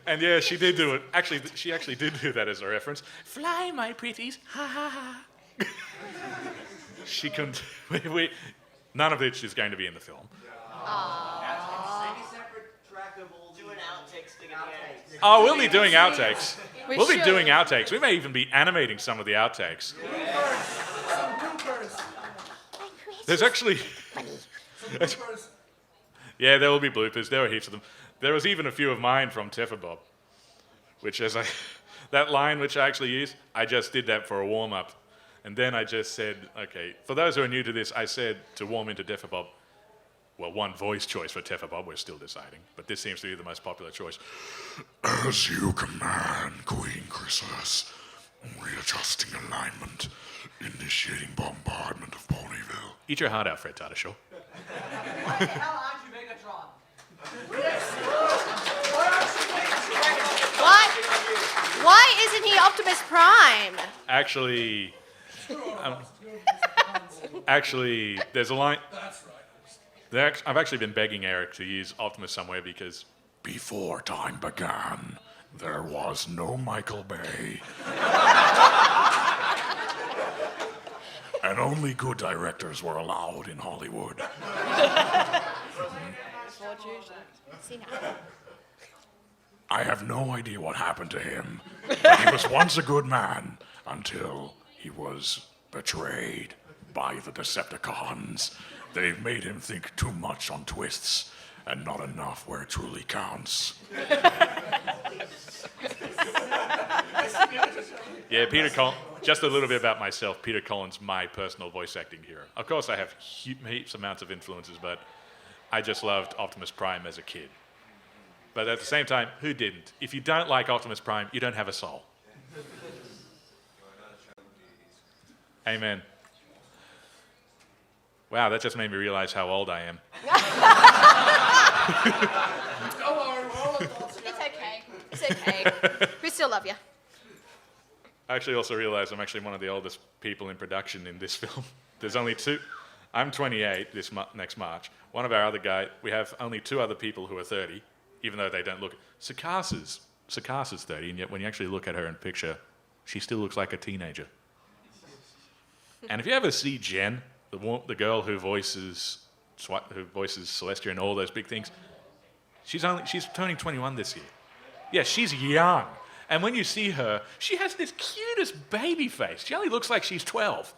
And yeah, she did do it. Actually, she actually did do that as a reference. Fly, my pretties, ha ha ha. She couldn't. None of which is going to be in the film. Maybe separate track of all Do an outtakes thing at the end. Oh, we'll be doing outtakes. We We'll be should. doing outtakes. We may even be animating some of the outtakes. Some bloopers. There's actually... Bloopers. Yeah, there will be bloopers. There were heaps of them. There was even a few of mine from Teffabob, which as I... that line which I actually used, I just did that for a warm-up. And then I just said, okay, for those who are new to this, I said to warm into Teffabob, well, one voice choice for Teffabob, we're still deciding, but this seems to be the most popular choice. As you command, Queen Chrysalis, readjusting alignment, initiating bombardment of Ponyville. Eat your heart out, Fred Tatashaw. Why the hell aren't you Megatron? Why isn't he Optimus Prime? Actually, there's a line... That's right. I've actually been begging Eric to use Optimus somewhere because before time began, there was no Michael Bay. And only good directors were allowed in Hollywood. See now. I have no idea what happened to him, but he was once a good man until he was betrayed by the Decepticons. They've made him think too much on twists and not enough where it truly counts. Yeah, just a little bit about myself. Peter Collins, my personal voice acting hero. Of course, I have heaps amounts of influences, but I just loved Optimus Prime as a kid. But at the same time, who didn't? If you don't like Optimus Prime, you don't have a soul. Amen. Wow, that just made me realize how old I am. Don't worry, we're all adults. It's okay. It's okay. We still love you. I actually also realized I'm actually one of the oldest people in production in this film. There's only two. I'm 28 this next March. One of our other guys, we have only two other people who are 30, even though they don't look. Sakasa's 30, and yet when you actually look at her in picture, she still looks like a teenager. And if you ever see Jen, the girl who voices Celestia and all those big things, she's turning 21 this year. Yeah, she's young. And when you see her, she has this cutest baby face. She only looks like she's 12.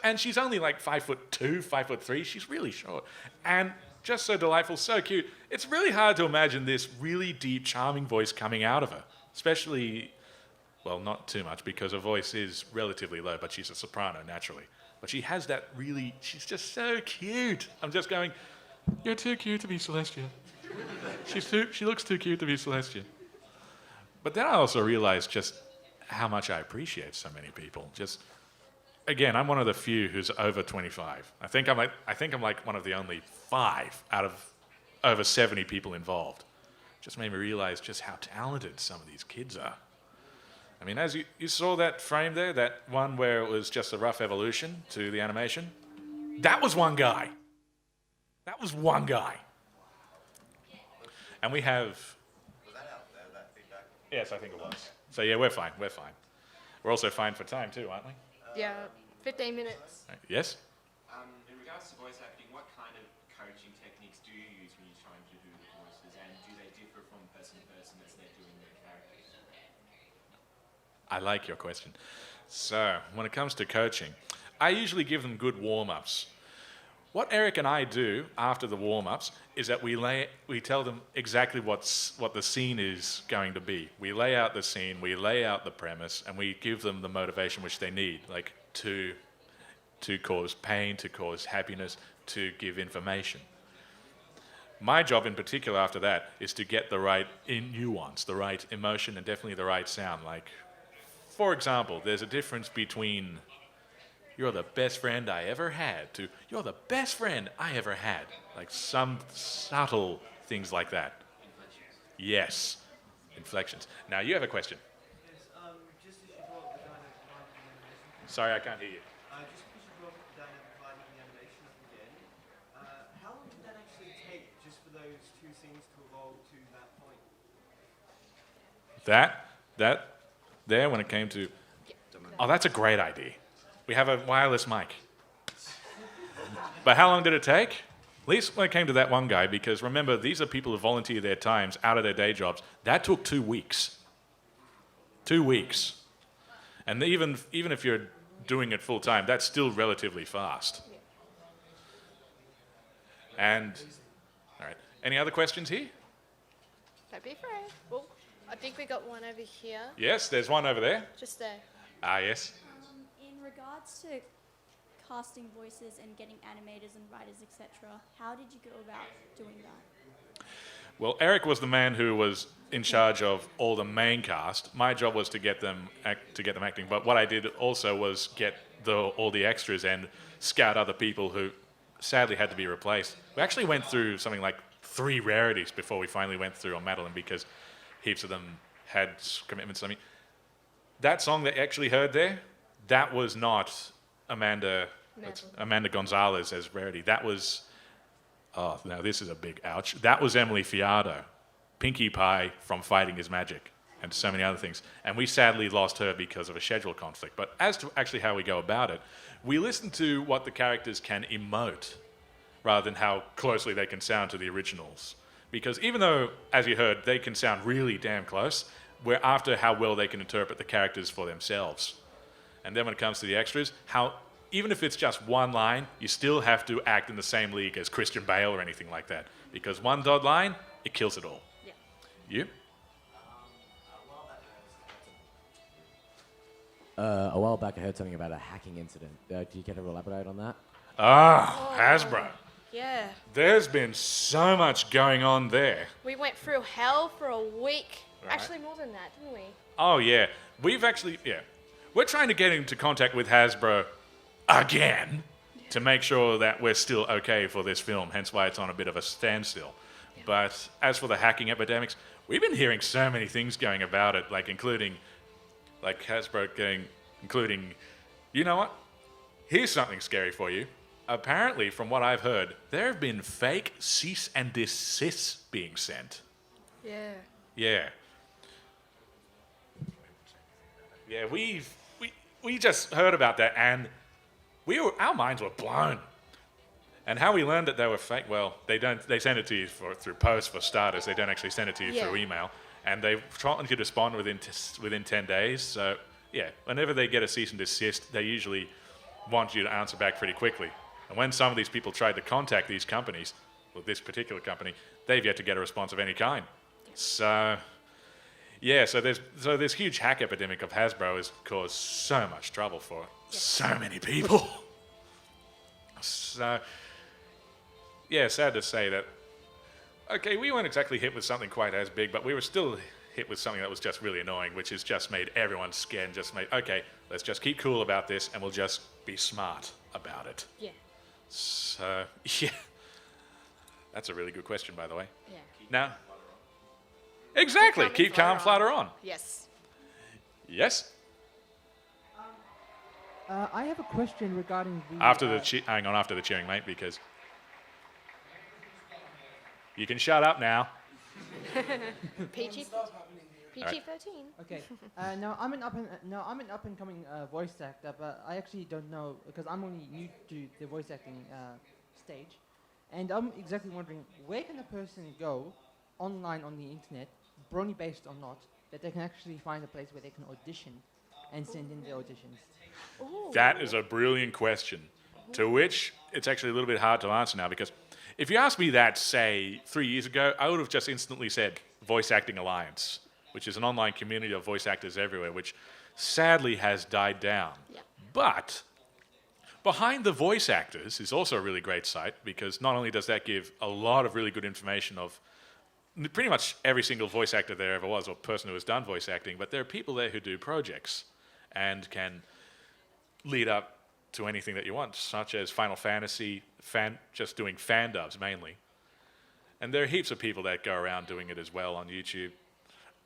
and she's only like 5'2", 5'3". She's really short. And just so delightful, so cute. It's really hard to imagine this really deep, charming voice coming out of her. Especially, well, not too much because her voice is relatively low, but she's a soprano naturally. But she has that really, she's just so cute. I'm just going, you're too cute to be Celestia. She looks too cute to be Celestia. But then I also realized just how much I appreciate so many people. Just, again, I'm one of the few who's over 25. I think I'm like one of the only 5 out of over 70 people involved. Just made me realize just how talented some of these kids are. I mean, as you saw that frame there, that one where it was just a rough evolution to the animation, that was one guy. That was one guy. And we have... Was that out there, that feedback? Yes, I think it was. So yeah, we're fine. We're also fine for time too, aren't we? Yeah, 15 minutes. Yes? In regards to voice acting, what kind of coaching techniques do you use when you're trying to do the voices, and do they differ from person to person as they're doing their characters? I like your question. So, when it comes to coaching, I usually give them good warm-ups. What Eric and I do after the warm-ups is that we tell them exactly what the scene is going to be. We lay out the scene, we lay out the premise, and we give them the motivation which they need, like to cause pain, to cause happiness, to give information. My job in particular after that is to get the right nuance, the right emotion, and definitely the right sound. Like, for example, there's a difference between "you're the best friend I ever had" to "you're the best friend I ever had." Like some subtle things like that. Yes, inflections. Now you have a question. Yes, just as you brought the dynamic vibe in the animation, Sorry, I can't hear you. just because you brought the dynamic vibe in the animation up again, how long did that actually take just for those two scenes to evolve to that point? That there when it came to... Oh, that's a great idea. We have a wireless mic. But how long did it take? At least when it came to that one guy, because remember, these are people who volunteer their times out of their day jobs. That took 2 weeks. 2 weeks. And even if you're doing it full time, that's still relatively fast. And, all right, any other questions here? Don't be afraid. Well, I think we got one over here. Yes, there's one over there. Just there. Ah, yes. In regards to casting voices and getting animators and writers, etc., how did you go about doing that? Well, Eric was the man who was in charge of all the main cast. My job was to get them acting. But what I did also was get all the extras and scout other people who sadly had to be replaced. We actually went through something like 3 rarities before we finally went through on Madeline because heaps of them had commitments. I mean, that song that you actually heard there, that was not Amanda Gonzalez as Rarity. That was, oh, now this is a big ouch. That was Emily Fiado, Pinkie Pie from Fighting is Magic, and so many other things. And we sadly lost her because of a schedule conflict. But as to actually how we go about it, we listen to what the characters can emote rather than how closely they can sound to the originals. Because even though, as you heard, they can sound really damn close, we're after how well they can interpret the characters for themselves. And then when it comes to the extras, how even if it's just one line, you still have to act in the same league as Christian Bale or anything like that. Because one dot line, it kills it all. Yeah. You? A while back, I heard something about a hacking incident. Do you care to elaborate on that? Ah, Hasbro. Yeah. There's been so much going on there. We went through hell for a week. Right. Actually, more than that, didn't we? Oh, yeah. We're trying to get into contact with Hasbro again to make sure that we're still okay for this film, hence why it's on a bit of a standstill. Yeah. But as for the hacking epidemics, we've been hearing so many things going about it, including Hasbro including, you know what? Here's something scary for you. Apparently, from what I've heard, there have been fake cease and desists being sent. Yeah. Yeah. Yeah, we just heard about that, and our minds were blown. And how we learned that they were fake, well, they send it to you through post for starters. They don't actually send it to you through email. And they try to respond within 10 days. So, yeah, whenever they get a cease and desist, they usually want you to answer back pretty quickly. And when some of these people tried to contact these companies, well, this particular company, they've yet to get a response of any kind. So, yeah, so this huge hack epidemic of Hasbro has caused so much trouble for so many people. So, yeah, sad to say that, okay, we weren't exactly hit with something quite as big, but we were still hit with something that was just really annoying, which has just made everyone scared and just made, okay, let's just keep cool about this and we'll just be smart about it. Yeah. So, yeah. That's a really good question, by the way. Yeah. Now, exactly. Keep calm, flutter on. Yes. Yes? I have a question regarding the... Hang on, after the cheering, mate, because... You can shut up now. PG-13. Okay. Now I'm an up and coming voice actor, but I actually don't know because I'm only new to the voice acting stage, and I'm exactly wondering where can a person go online on the internet, brony based or not, that they can actually find a place where they can audition and send in their auditions. Ooh. That is a brilliant question, to which it's actually a little bit hard to answer now, because if you asked me that, say, 3 years ago, I would have just instantly said Voice Acting Alliance, which is an online community of voice actors everywhere, which sadly has died down. Yeah. But behind the voice actors is also a really great site, because not only does that give a lot of really good information of pretty much every single voice actor there ever was, or person who has done voice acting, but there are people there who do projects and can lead up to anything that you want, such as Final Fantasy, just doing fan dubs mainly. And there are heaps of people that go around doing it as well on YouTube.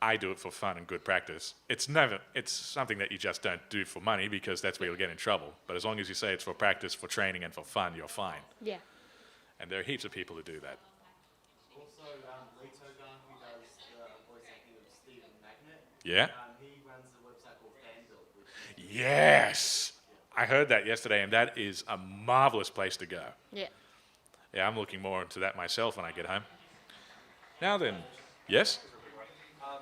I do it for fun and good practice. It's something that you just don't do for money, because that's where you'll get in trouble. But as long as you say it's for practice, for training, and for fun, you're fine. Yeah. And there are heaps of people who do that. Also, Rito Gunn, who does the voice acting of Stephen Magnet. Yeah? He runs a website called Fanbuild. Yes! I heard that yesterday, and that is a marvelous place to go. Yeah. Yeah, I'm looking more into that myself when I get home. Now then, yes?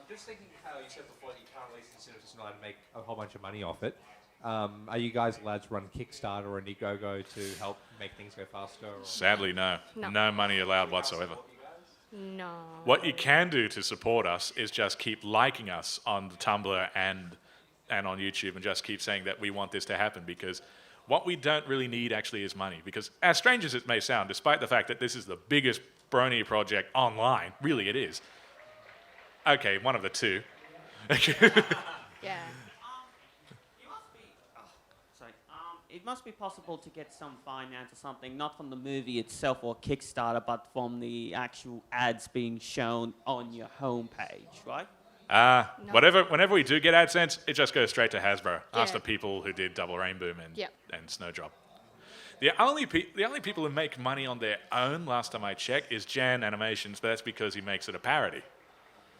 Just thinking how you said before that you can't release it to cinemas tonight and make a whole bunch of money off it. Are you guys allowed to run Kickstarter or Indiegogo to help make things go faster? Or? Sadly, no. No. No money allowed whatsoever. No. What you can do to support us is just keep liking us on the Tumblr and on YouTube, and just keep saying that we want this to happen, because what we don't really need actually is money. Because as strange as it may sound, despite the fact that this is the biggest brony project online, really it is. Okay, one of the two. Yeah. It must be possible to get some finance or something, not from the movie itself or Kickstarter, but from the actual ads being shown on your homepage, right? No. Whenever we do get AdSense, it just goes straight to Hasbro. Ask Yeah. the people who did Double Rain Boom and, Yep. and Snowdrop. The only people who make money on their own, last time I checked, is Jan Animations, but that's because he makes it a parody.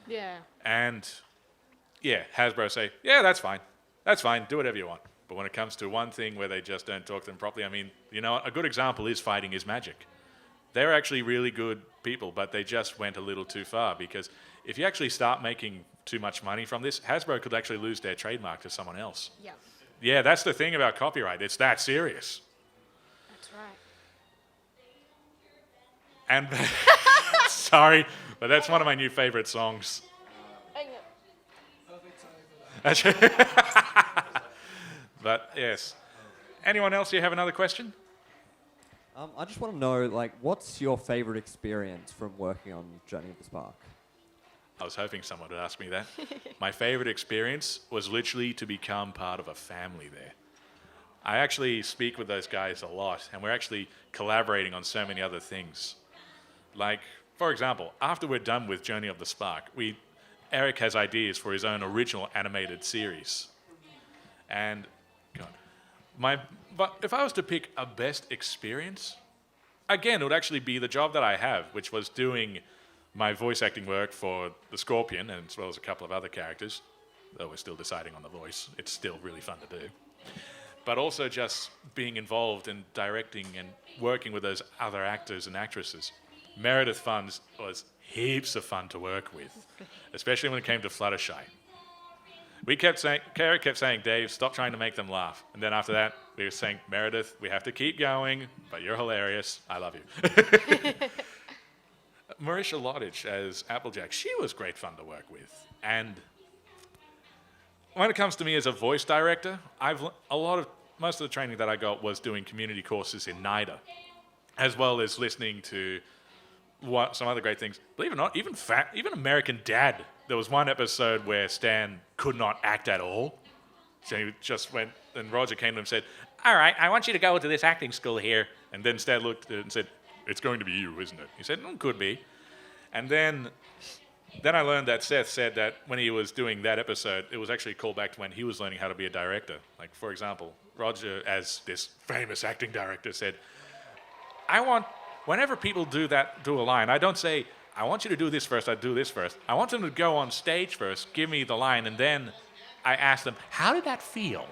Yeah. And yeah, Hasbro say, yeah, that's fine, do whatever you want. But when it comes to one thing where they just don't talk to them properly, I mean, you know what? A good example is Fighting is Magic. They're actually really good people, but they just went a little too far, because if you actually start making too much money from this, Hasbro could actually lose their trademark to someone else. Yeah. Yeah, that's the thing about copyright. It's that serious. That's right. And sorry, but that's one of my new favorite songs. But yes. Anyone else here have another question? I just want to know, like, what's your favorite experience from working on Journey of the Spark? I was hoping someone would ask me that. My favorite experience was literally to become part of a family there. I actually speak with those guys a lot, and we're actually collaborating on so many other things. Like, for example, after we're done with Journey of the Spark, Eric has ideas for his own original animated series. And, but if I was to pick a best experience, again, it would actually be the job that I have, which was doing my voice acting work for the Scorpion, and as well as a couple of other characters, though we're still deciding on the voice. It's still really fun to do. But also just being involved in directing and working with those other actors and actresses. Meredith Funds was heaps of fun to work with, especially when it came to Fluttershy. Kara kept saying, Dave, stop trying to make them laugh. And then after that, we were saying, Meredith, we have to keep going, but you're hilarious. I love you. Marisha Lodge as Applejack, she was great fun to work with. And when it comes to me as a voice director, most of the training that I got was doing community courses in NIDA, as well as listening to some other great things. Believe it or not, even American Dad. There was one episode where Stan could not act at all. So he just went, and Roger came to him and said, all right, I want you to go to this acting school here. And then Stan looked at it and said, it's going to be you, isn't it? He said, could be. And then I learned that Seth said that when he was doing that episode, it was actually a callback to when he was learning how to be a director. Like, for example, Roger, as this famous acting director, said, whenever people do a line, I don't say, I want you to do this first, I do this first. I want them to go on stage first, give me the line, and then I ask them, how did that feel?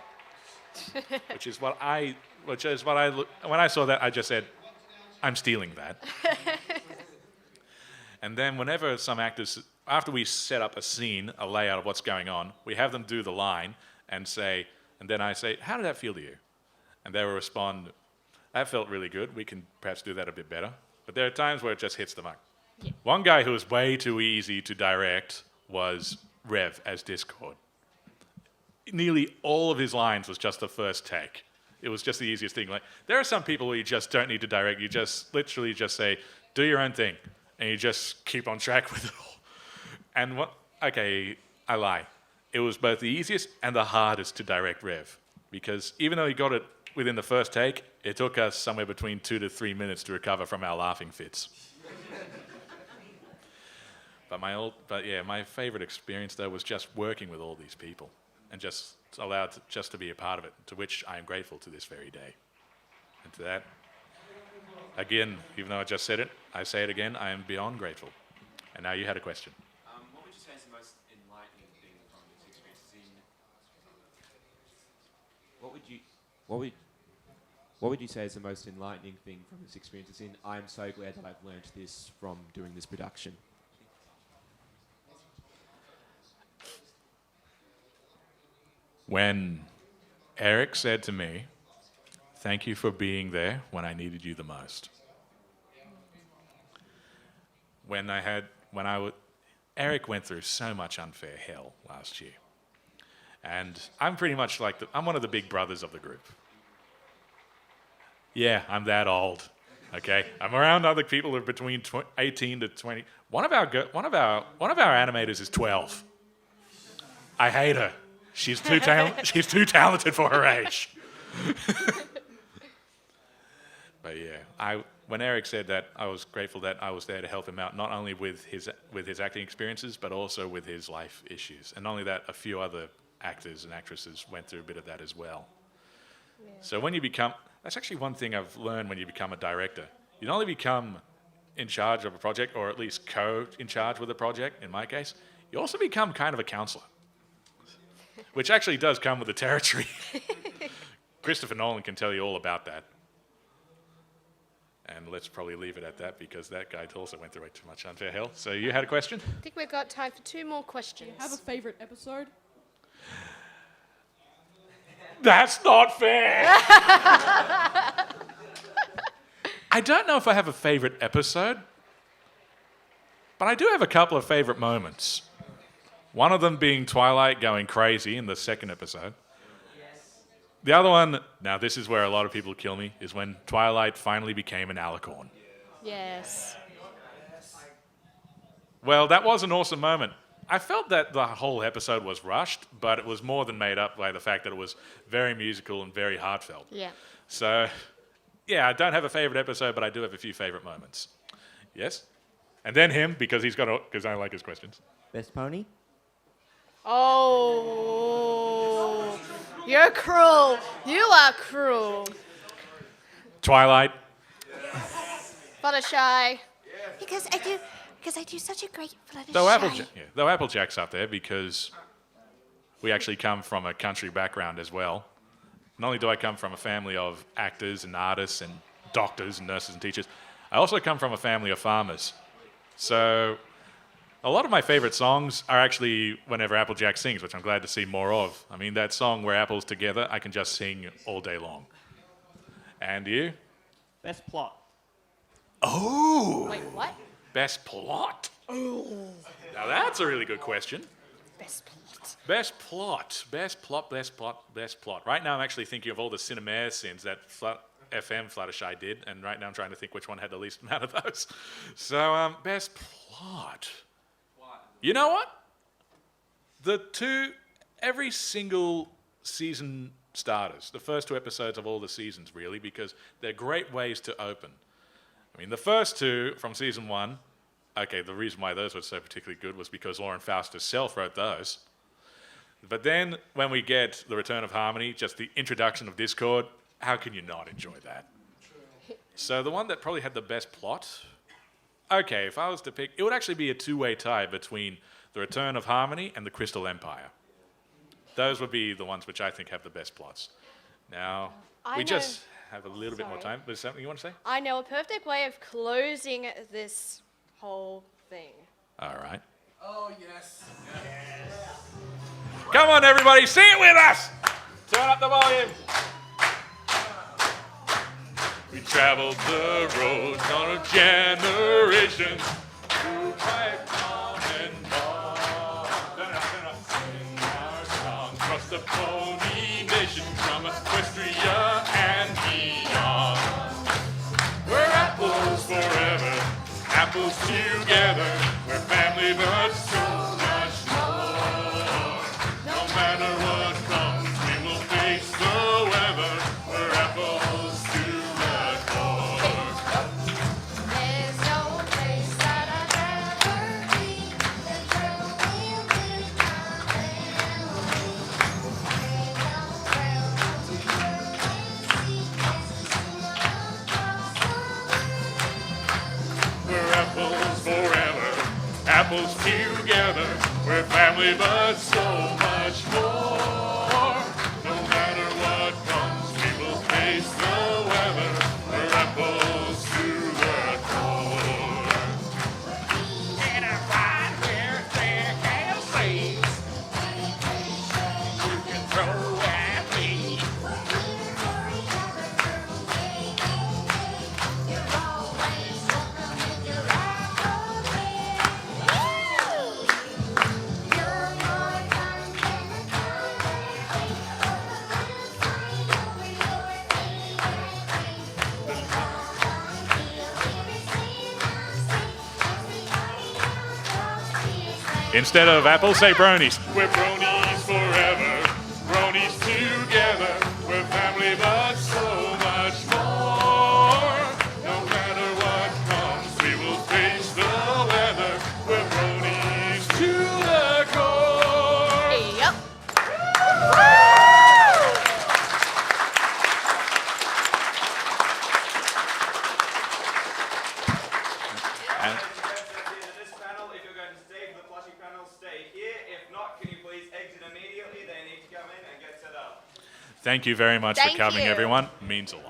When I saw that, I just said, I'm stealing that. And then whenever some actors, after we set up a scene, a layout of what's going on, we have them do the line and then I say, how did that feel to you? And they will respond, that felt really good. We can perhaps do that a bit better. But there are times where it just hits the mark. Yeah. One guy who was way too easy to direct was Rev as Discord. Nearly all of his lines was just the first take. It was just the easiest thing. Like, there are some people where you just don't need to direct. You just literally just say, do your own thing. And you just keep on track with it all. And I lie. It was both the easiest and the hardest to direct Rev. Because even though he got it within the first take, it took us somewhere between 2 to 3 minutes to recover from our laughing fits. But my favorite experience though was just working with all these people and just allowed to be a part of it, to which I am grateful to this very day. And to that, again, even though I just said it, I say it again, I am beyond grateful. And now you had a question. What would you say is the most enlightening thing from this experience? What would you say is the most enlightening thing from this experience? I'm so glad that I've learned this from doing this production. When Eric said to me, "Thank you for being there when I needed you the most." Eric went through so much unfair hell last year. And I'm pretty much like, I'm one of the big brothers of the group. Yeah, I'm that old, okay? I'm around other people who are between 18 to 20. One of our animators is 12. I hate her. She's too talented for her age. But yeah, when Eric said that, I was grateful that I was there to help him out, not only with his acting experiences, but also with his life issues. And not only that, a few other actors and actresses went through a bit of that as well. Yeah. So when you become, that's actually one thing I've learned when you become a director. You not only become in charge of a project, or at least in charge with a project, in my case, you also become kind of a counselor, which actually does come with the territory. Christopher Nolan can tell you all about that. And let's probably leave it at that, because that guy also went through way too much unfair hell. So you had a question? I think we've got time for 2 more questions. Do you have a favourite episode? That's not fair! I don't know if I have a favourite episode, but I do have a couple of favourite moments. One of them being Twilight going crazy in the second episode. The other one, now this is where a lot of people kill me, is when Twilight finally became an alicorn. Yes. Well, that was an awesome moment. I felt that the whole episode was rushed, but it was more than made up by the fact that it was very musical and very heartfelt. Yeah. So, yeah, I don't have a favourite episode, but I do have a few favourite moments. Yes? And then him, because I like his questions. Best pony? Oh, you're cruel. You are cruel. Twilight. Fluttershy. Because I do such a great Fluttershy. Though Applejack's up there, because we actually come from a country background as well. Not only do I come from a family of actors and artists and doctors and nurses and teachers, I also come from a family of farmers. So a lot of my favourite songs are actually whenever Applejack sings, which I'm glad to see more of. I mean, that song Where Apples Together, I can just sing all day long. And you? Best plot. Oh! Wait, what? Best plot? Oh. Now that's a really good question. Best plot. Best plot. Best plot, best plot, best plot. Right now I'm actually thinking of all the Cinemaire scenes that FM Fluttershy did, and right now I'm trying to think which one had the least amount of those. So, best plot. You know what? Every single season starters, the first 2 episodes of all the seasons, really, because they're great ways to open. I mean, the first 2 from season 1, okay, the reason why those were so particularly good was because Lauren Faust herself wrote those. But then when we get the return of Harmony, just the introduction of Discord, how can you not enjoy that? So the one that probably had the best plot, okay, if I was to pick, it would actually be a 2-way tie between the return of Harmony and the Crystal Empire. Those would be the ones which I think have the best plots. Now, we just have a little bit more time. Was there something you want to say? I know a perfect way of closing this whole thing. All right. Oh, yes. Come on, everybody, sing it with us! Turn up the volume. We traveled the roads on a generation through life on and on. Sing our song across the Pony Nation from Equestria and beyond. We're apples forever, apples together. We're family but so much more. No matter what comes, we will face the weather. We're apples to the core. There's no place that I'd rather be than where we'll be my family. Round to where we see We're apples forever, apples together. We're family but so much more. No matter what comes, we will face the weather. We're apples to the core. And I ride where there can see. You can throw at me. Instead of apples, say bronies. We're bronies forever, bronies together. We're family, but so much more. No matter what comes, we will face the weather. We're bronies to the core. Yep. And This panel, if you're going to stay for the plushie panel, stay here. If not, can you please exit immediately? They need to come in and get set up. thank you very much Thank for coming, you. everyone. Means a lot.